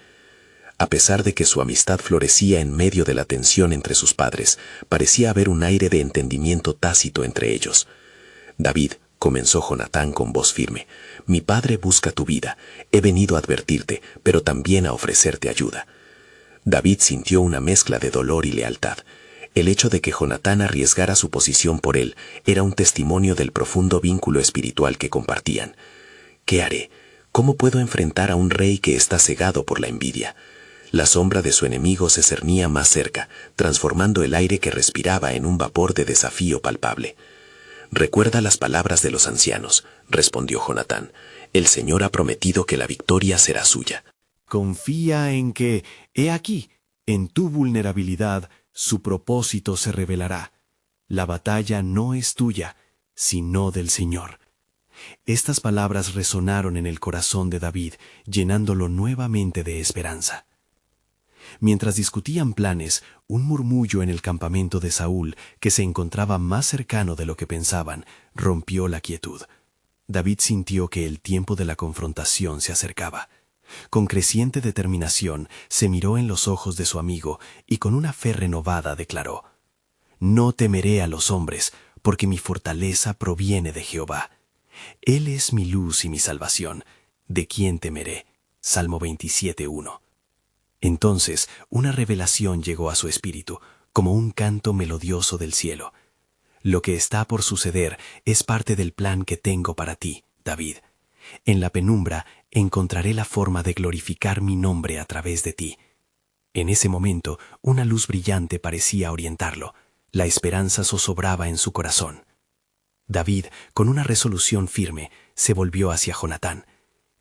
A pesar de que su amistad florecía en medio de la tensión entre sus padres, parecía haber un aire de entendimiento tácito entre ellos. David, comenzó Jonatán con voz firme, mi padre busca tu vida. He venido a advertirte, pero también a ofrecerte ayuda. David sintió una mezcla de dolor y lealtad. El hecho de que Jonatán arriesgara su posición por él era un testimonio del profundo vínculo espiritual que compartían. ¿Qué haré? ¿Cómo puedo enfrentar a un rey que está cegado por la envidia? La sombra de su enemigo se cernía más cerca, transformando el aire que respiraba en un vapor de desafío palpable. Recuerda las palabras de los ancianos, respondió Jonatán. El Señor ha prometido que la victoria será suya. Confía en que, he aquí, en tu vulnerabilidad, su propósito se revelará. La batalla no es tuya, sino del Señor. Estas palabras resonaron en el corazón de David, llenándolo nuevamente de esperanza. Mientras discutían planes, un murmullo en el campamento de Saúl, que se encontraba más cercano de lo que pensaban, rompió la quietud. David sintió que el tiempo de la confrontación se acercaba. Con creciente determinación, se miró en los ojos de su amigo y con una fe renovada declaró: «No temeré a los hombres, porque mi fortaleza proviene de Jehová. Él es mi luz y mi salvación. ¿De quién temeré?». Salmo 27:1. Entonces, una revelación llegó a su espíritu, como un canto melodioso del cielo. Lo que está por suceder es parte del plan que tengo para ti, David. En la penumbra encontraré la forma de glorificar mi nombre a través de ti. En ese momento, una luz brillante parecía orientarlo. La esperanza zozobraba en su corazón. David, con una resolución firme, se volvió hacia Jonatán.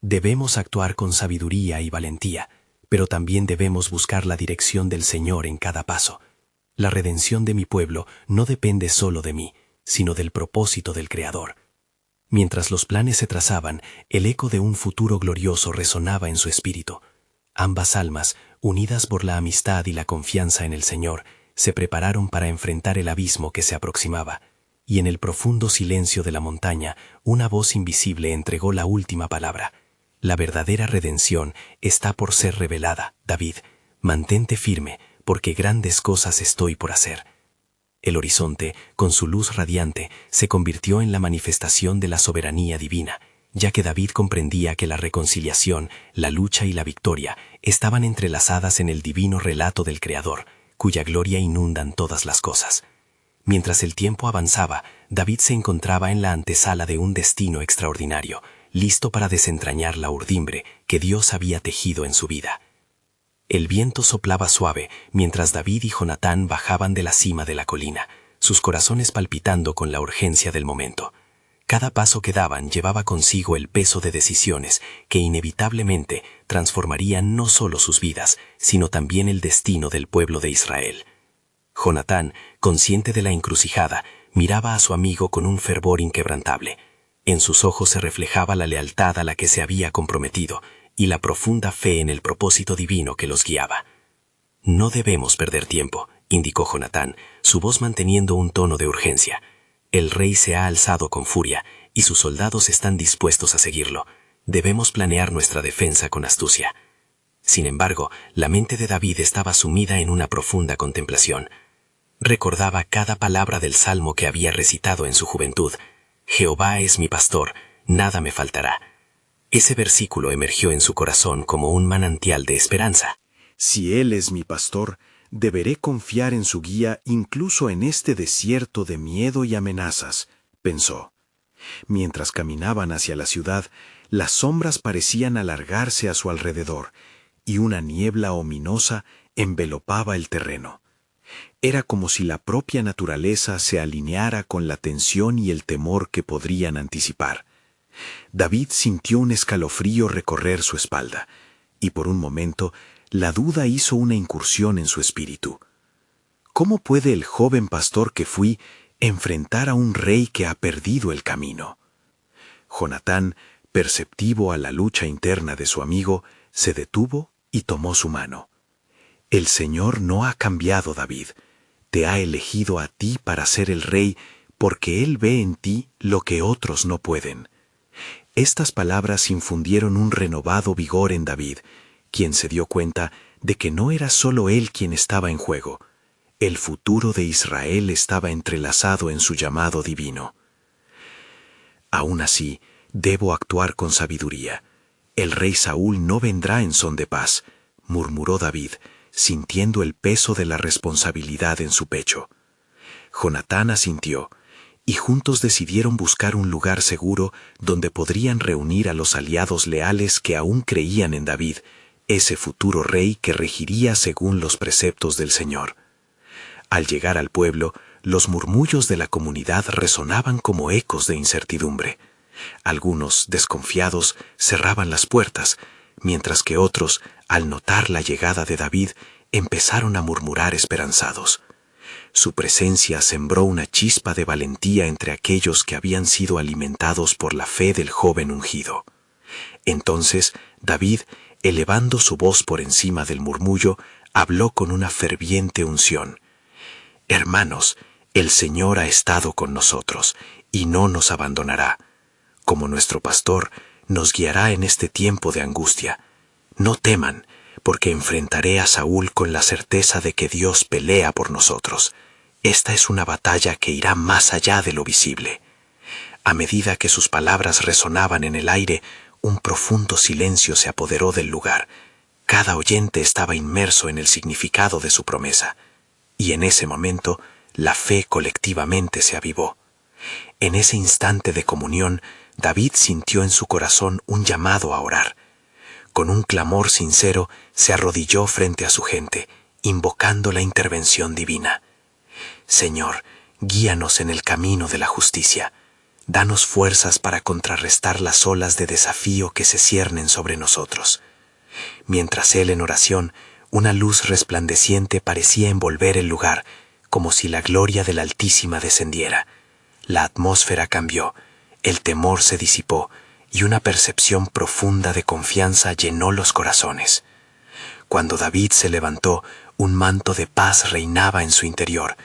Debemos actuar con sabiduría y valentía, pero también debemos buscar la dirección del Señor en cada paso. La redención de mi pueblo no depende solo de mí, sino del propósito del Creador. Mientras los planes se trazaban, el eco de un futuro glorioso resonaba en su espíritu. Ambas almas, unidas por la amistad y la confianza en el Señor, se prepararon para enfrentar el abismo que se aproximaba, y en el profundo silencio de la montaña, una voz invisible entregó la última palabra. La verdadera redención está por ser revelada, David. Mantente firme, porque grandes cosas estoy por hacer. El horizonte, con su luz radiante, se convirtió en la manifestación de la soberanía divina, ya que David comprendía que la reconciliación, la lucha y la victoria estaban entrelazadas en el divino relato del Creador, cuya gloria inundan todas las cosas. Mientras el tiempo avanzaba, David se encontraba en la antesala de un destino extraordinario, listo para desentrañar la urdimbre que Dios había tejido en su vida. El viento soplaba suave mientras David y Jonatán bajaban de la cima de la colina, sus corazones palpitando con la urgencia del momento. Cada paso que daban llevaba consigo el peso de decisiones que inevitablemente transformarían no solo sus vidas, sino también el destino del pueblo de Israel. Jonatán, consciente de la encrucijada, miraba a su amigo con un fervor inquebrantable. En sus ojos se reflejaba la lealtad a la que se había comprometido y la profunda fe en el propósito divino que los guiaba. «No debemos perder tiempo», indicó Jonatán, su voz manteniendo un tono de urgencia. «El rey se ha alzado con furia y sus soldados están dispuestos a seguirlo. Debemos planear nuestra defensa con astucia». Sin embargo, la mente de David estaba sumida en una profunda contemplación. Recordaba cada palabra del salmo que había recitado en su juventud. «Jehová es mi pastor, nada me faltará». Ese versículo emergió en su corazón como un manantial de esperanza. Si Él es mi pastor, deberé confiar en su guía incluso en este desierto de miedo y amenazas, pensó. Mientras caminaban hacia la ciudad, las sombras parecían alargarse a su alrededor, y una niebla ominosa envelopaba el terreno. Era como si la propia naturaleza se alineara con la tensión y el temor que podrían anticipar. David sintió un escalofrío recorrer su espalda, y por un momento la duda hizo una incursión en su espíritu. ¿Cómo puede el joven pastor que fui enfrentar a un rey que ha perdido el camino? Jonatán, perceptivo a la lucha interna de su amigo, se detuvo y tomó su mano. «El Señor no ha cambiado, David. Te ha elegido a ti para ser el rey porque Él ve en ti lo que otros no pueden». Estas palabras infundieron un renovado vigor en David, quien se dio cuenta de que no era solo él quien estaba en juego. El futuro de Israel estaba entrelazado en su llamado divino. «Aún así, debo actuar con sabiduría. El rey Saúl no vendrá en son de paz», murmuró David, sintiendo el peso de la responsabilidad en su pecho. Jonatán asintió, y juntos decidieron buscar un lugar seguro donde podrían reunir a los aliados leales que aún creían en David, ese futuro rey que regiría según los preceptos del Señor. Al llegar al pueblo, los murmullos de la comunidad resonaban como ecos de incertidumbre. Algunos, desconfiados, cerraban las puertas, mientras que otros, al notar la llegada de David, empezaron a murmurar esperanzados. Su presencia sembró una chispa de valentía entre aquellos que habían sido alimentados por la fe del joven ungido. Entonces, David, elevando su voz por encima del murmullo, habló con una ferviente unción. «Hermanos, el Señor ha estado con nosotros y no nos abandonará. Como nuestro pastor, nos guiará en este tiempo de angustia. No teman, porque enfrentaré a Saúl con la certeza de que Dios pelea por nosotros. Esta es una batalla que irá más allá de lo visible». A medida que sus palabras resonaban en el aire, un profundo silencio se apoderó del lugar. Cada oyente estaba inmerso en el significado de su promesa. Y en ese momento, la fe colectivamente se avivó. En ese instante de comunión, David sintió en su corazón un llamado a orar. Con un clamor sincero, se arrodilló frente a su gente, invocando la intervención divina. «Señor, guíanos en el camino de la justicia. Danos fuerzas para contrarrestar las olas de desafío que se ciernen sobre nosotros». Mientras él en oración, una luz resplandeciente parecía envolver el lugar, como si la gloria del Altísima descendiera. La atmósfera cambió, el temor se disipó, y una percepción profunda de confianza llenó los corazones. Cuando David se levantó, un manto de paz reinaba en su interior.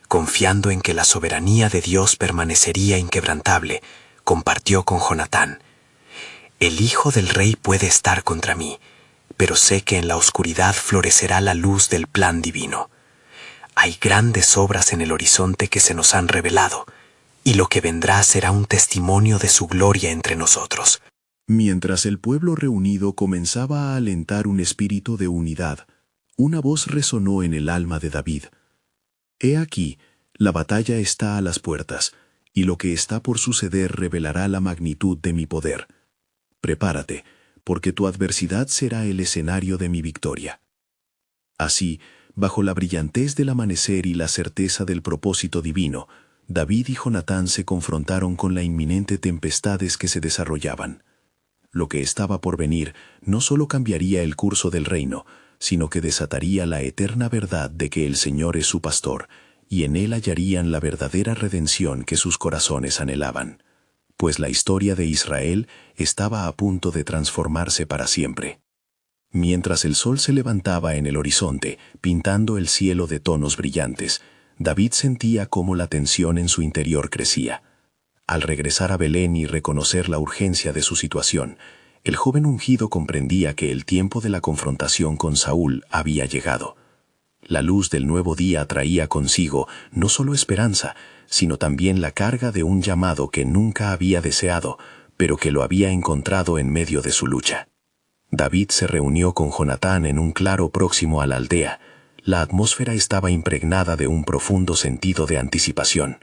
Confiando en que la soberanía de Dios permanecería inquebrantable, compartió con Jonatán: «El hijo del rey puede estar contra mí, pero sé que en la oscuridad florecerá la luz del plan divino. Hay grandes obras en el horizonte que se nos han revelado, y lo que vendrá será un testimonio de su gloria entre nosotros». Mientras el pueblo reunido comenzaba a alentar un espíritu de unidad, una voz resonó en el alma de David. «He aquí, la batalla está a las puertas, y lo que está por suceder revelará la magnitud de mi poder. Prepárate, porque tu adversidad será el escenario de mi victoria». Así, bajo la brillantez del amanecer y la certeza del propósito divino, David y Jonatán se confrontaron con la inminente tempestades que se desarrollaban. Lo que estaba por venir no solo cambiaría el curso del reino, sino que desataría la eterna verdad de que el Señor es su pastor, y en él hallarían la verdadera redención que sus corazones anhelaban, pues la historia de Israel estaba a punto de transformarse para siempre. Mientras el sol se levantaba en el horizonte, pintando el cielo de tonos brillantes, David sentía cómo la tensión en su interior crecía. Al regresar a Belén y reconocer la urgencia de su situación, el joven ungido comprendía que el tiempo de la confrontación con Saúl había llegado. La luz del nuevo día traía consigo no solo esperanza, sino también la carga de un llamado que nunca había deseado, pero que lo había encontrado en medio de su lucha. David se reunió con Jonatán en un claro próximo a la aldea. La atmósfera estaba impregnada de un profundo sentido de anticipación.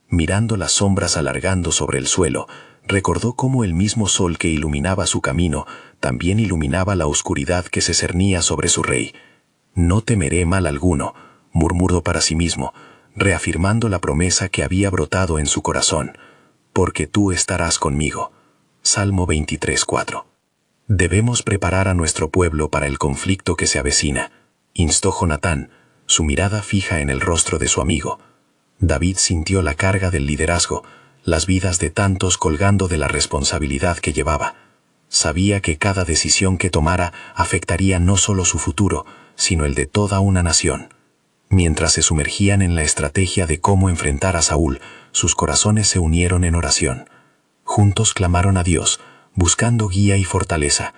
Mirando las sombras alargando sobre el suelo, recordó cómo el mismo sol que iluminaba su camino también iluminaba la oscuridad que se cernía sobre su rey. «No temeré mal alguno», murmuró para sí mismo, reafirmando la promesa que había brotado en su corazón, «porque tú estarás conmigo». Salmo 23:4. «Debemos preparar a nuestro pueblo para el conflicto que se avecina», instó Jonatán, su mirada fija en el rostro de su amigo. David sintió la carga del liderazgo, las vidas de tantos colgando de la responsabilidad que llevaba. Sabía que cada decisión que tomara afectaría no solo su futuro, sino el de toda una nación. Mientras se sumergían en la estrategia de cómo enfrentar a Saúl, sus corazones se unieron en oración. Juntos clamaron a Dios, buscando guía y fortaleza.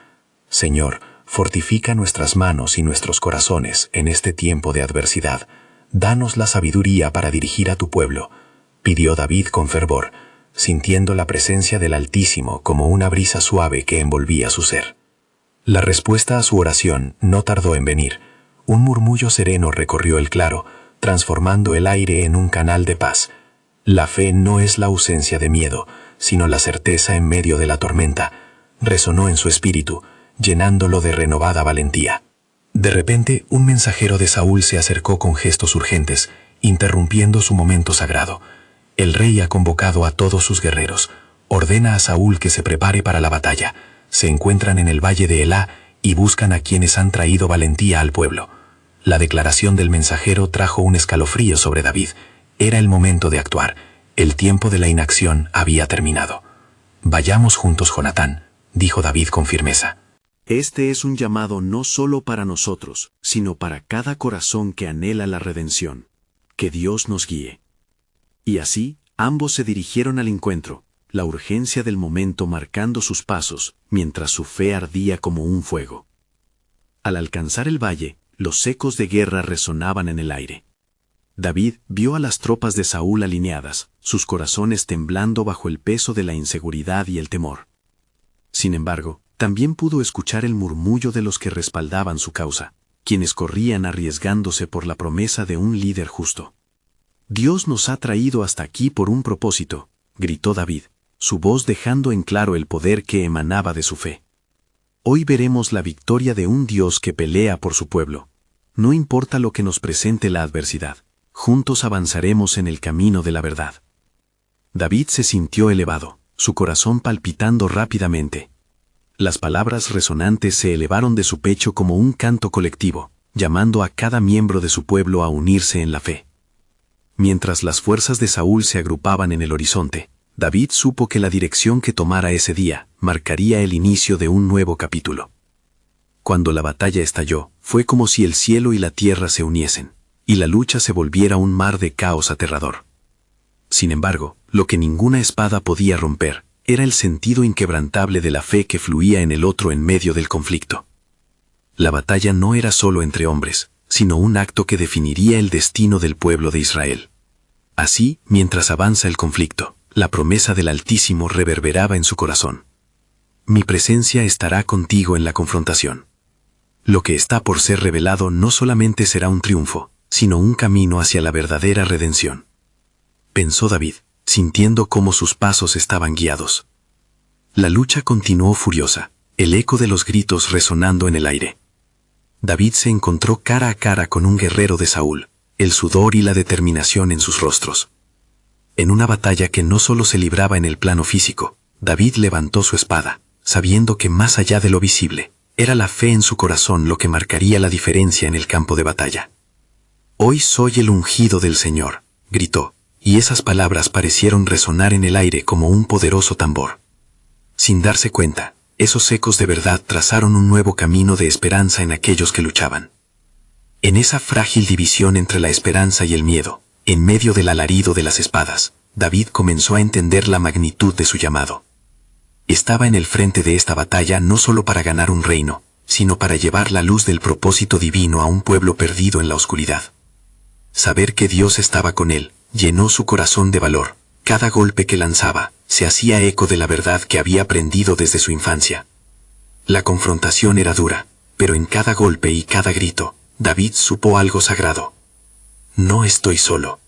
«Señor, fortifica nuestras manos y nuestros corazones en este tiempo de adversidad. Danos la sabiduría para dirigir a tu pueblo», pidió David con fervor, sintiendo la presencia del Altísimo como una brisa suave que envolvía su ser. La respuesta a su oración no tardó en venir. Un murmullo sereno recorrió el claro, transformando el aire en un canal de paz. La fe no es la ausencia de miedo, sino la certeza en medio de la tormenta, resonó en su espíritu, llenándolo de renovada valentía. De repente, un mensajero de Saúl se acercó con gestos urgentes, interrumpiendo su momento sagrado. «El rey ha convocado a todos sus guerreros. Ordena a Saúl que se prepare para la batalla. Se encuentran en el valle de Elá y buscan a quienes han traído valentía al pueblo». La declaración del mensajero trajo un escalofrío sobre David. Era el momento de actuar. El tiempo de la inacción había terminado. «Vayamos juntos, Jonatán», dijo David con firmeza. Este es un llamado no solo para nosotros, sino para cada corazón que anhela la redención. Que Dios nos guíe. Y así, ambos se dirigieron al encuentro, la urgencia del momento marcando sus pasos, mientras su fe ardía como un fuego. Al alcanzar el valle, los ecos de guerra resonaban en el aire. David vio a las tropas de Saúl alineadas, sus corazones temblando bajo el peso de la inseguridad y el temor. Sin embargo, también pudo escuchar el murmullo de los que respaldaban su causa, quienes corrían arriesgándose por la promesa de un líder justo. «Dios nos ha traído hasta aquí por un propósito», gritó David, su voz dejando en claro el poder que emanaba de su fe. «Hoy veremos la victoria de un Dios que pelea por su pueblo. No importa lo que nos presente la adversidad, juntos avanzaremos en el camino de la verdad». David se sintió elevado, su corazón palpitando rápidamente. Las palabras resonantes se elevaron de su pecho como un canto colectivo, llamando a cada miembro de su pueblo a unirse en la fe. Mientras las fuerzas de Saúl se agrupaban en el horizonte, David supo que la dirección que tomara ese día marcaría el inicio de un nuevo capítulo. Cuando la batalla estalló, fue como si el cielo y la tierra se uniesen, y la lucha se volviera un mar de caos aterrador. Sin embargo, lo que ninguna espada podía romper era el sentido inquebrantable de la fe que fluía en el otro en medio del conflicto. La batalla no era solo entre hombres, sino un acto que definiría el destino del pueblo de Israel. Así, mientras avanza el conflicto, la promesa del Altísimo reverberaba en su corazón. «Mi presencia estará contigo en la confrontación». Lo que está por ser revelado no solamente será un triunfo, sino un camino hacia la verdadera redención. Pensó David, sintiendo cómo sus pasos estaban guiados. La lucha continuó furiosa, el eco de los gritos resonando en el aire. David se encontró cara a cara con un guerrero de Saúl, el sudor y la determinación en sus rostros. En una batalla que no solo se libraba en el plano físico, David levantó su espada, sabiendo que más allá de lo visible, era la fe en su corazón lo que marcaría la diferencia en el campo de batalla. «Hoy soy el ungido del Señor», gritó, y esas palabras parecieron resonar en el aire como un poderoso tambor. Sin darse cuenta, esos ecos de verdad trazaron un nuevo camino de esperanza en aquellos que luchaban. En esa frágil división entre la esperanza y el miedo, en medio del alarido de las espadas, David comenzó a entender la magnitud de su llamado. Estaba en el frente de esta batalla no solo para ganar un reino, sino para llevar la luz del propósito divino a un pueblo perdido en la oscuridad. Saber que Dios estaba con él, llenó su corazón de valor. Cada golpe que lanzaba, se hacía eco de la verdad que había aprendido desde su infancia. La confrontación era dura, pero en cada golpe y cada grito, David supo algo sagrado. No estoy solo.